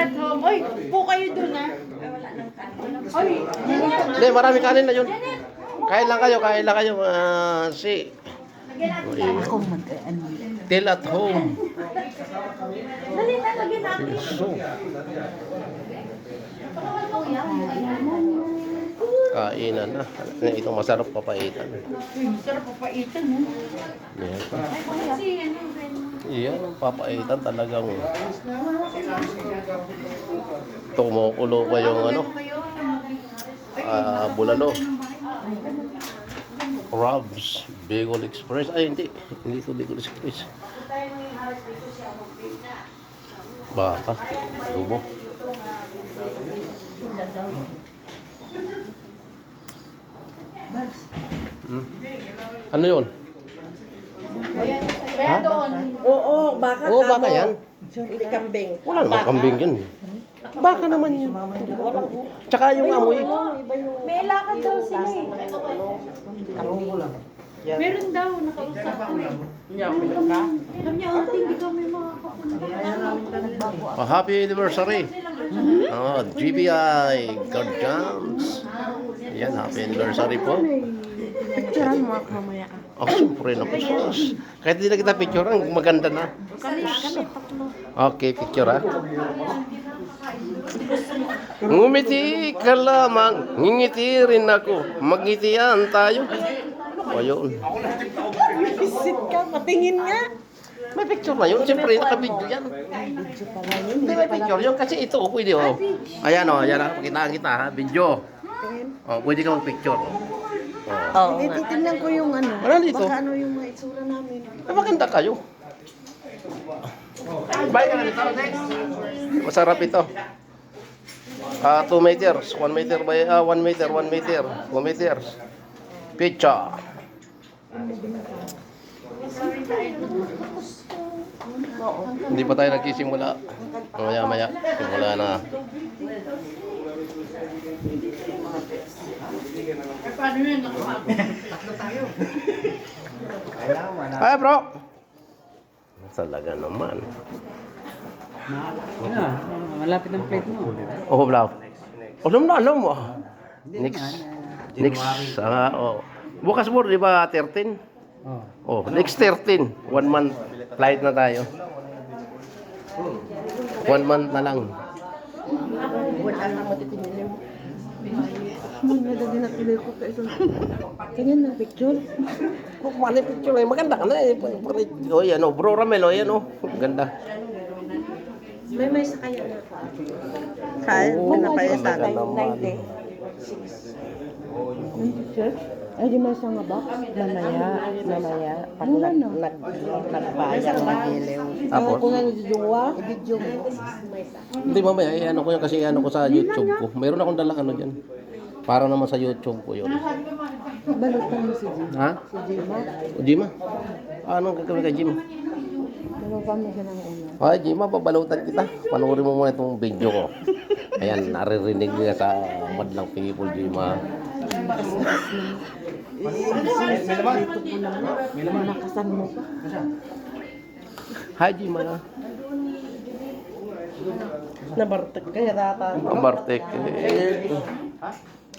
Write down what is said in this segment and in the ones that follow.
at home. Oy, po kayo dun ha. Oy, Hindi, marami kanin na yun. Kain lang kayo, kain lang kayo. Si Ako mag-ano. Till at home. dali na, lagyan natin. So, kainan na. Itong masarap papaitan. Sarap papaitan ha. Yan pa. Kasi ano, Iyan ang papaitan talagang tumukulo pa yung ano, bulalo. Rob's Bicol Express. Ay, hindi. Hindi ito Bicol Express. Baka. Lubo. Hmm. Ano yun? kaya doon. Oo, baka Oo, baka yan. Hindi kambing. Wala naman kambing yun. Baka naman yun. Tsaka yung amoy. May lakad daw sila eh. Meron daw, nakausap ko eh. Alam niya, ate, hindi kami makakapunta. Happy anniversary. GBI Guardians. Yan, happy anniversary po. Picturean mo ako mamaya. Siyempre na po. Kahit hindi na kita picturean, maganda na. Kami tatlo. Okay, picture ha. Ngumiti ka lamang, ngingiti rin ako. Magngitian tayo. Ayun. Visit ka, patingin nga. May picture na yun. Siyempre, naka-video yan. Hindi may picture yun. Kasi ito, pwede oh. Ayan oh, ayan ha. Pakitaan kita ha. Video. Oh, pwede ka mag-picture. Oo. Hindi, titignan ko yung ano. Ano dito? Baka ano yung mga itsura namin. Maganda kayo. Bye ka na dito. Masarap ito. 2 meters. 1 meter by 1 meter. 1 meter. 2 meters. Picture. Hindi pa tayo nagsisimula. Maya-maya. Simula na. Paano yun? Tatlo tayo. Ay bro! Talaga naman. Malapit ang plate mo. Oh, bro. Alam mo. Next. Bukas mo, di ba 13? Oh, next 13. 1 month flight na tayo. 1 month na lang. Wala na matitinig. Madali na tuloy ko kayo. Ganyan na picture. Kung ano yung picture eh, maganda ka na eh. Oh, yan oh, bro Ramel, oh, yan oh. Ganda. May sakaya na ako. Kaya, pinapaya sa akin. 90. Ay, di may isang box. Mamaya. Pag nagbayang magiliw. Tapos? Kung ano dijuwa, i-video mo. Hindi mamaya, ano ko yan kasi ano ko sa YouTube ko. Mayroon akong dalang ano dyan. Para naman sa YouTube ko yun. Balutan mo si Jim. Ha? Si Jima. O Jima? Anong gagawin kay Jim? Balutan mo siya ng una. Ay, Jima, babalutan kita. Panoorin mo muna itong video ko. Ayan, naririnig niya sa madlang people, Jima. Nakasan mo pa. Hi, Jima. Nabartag kaya rata. Ang Bartek.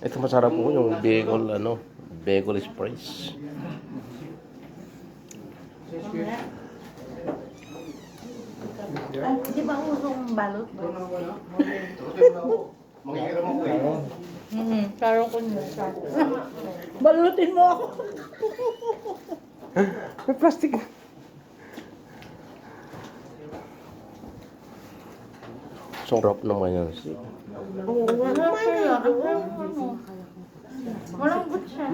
Ito masarap po yung Bicol, Bicol Express. Di ba usong balot? Parang ko na. Balutin mo ako. May plastic. Sarap naman yan. Walang butsa.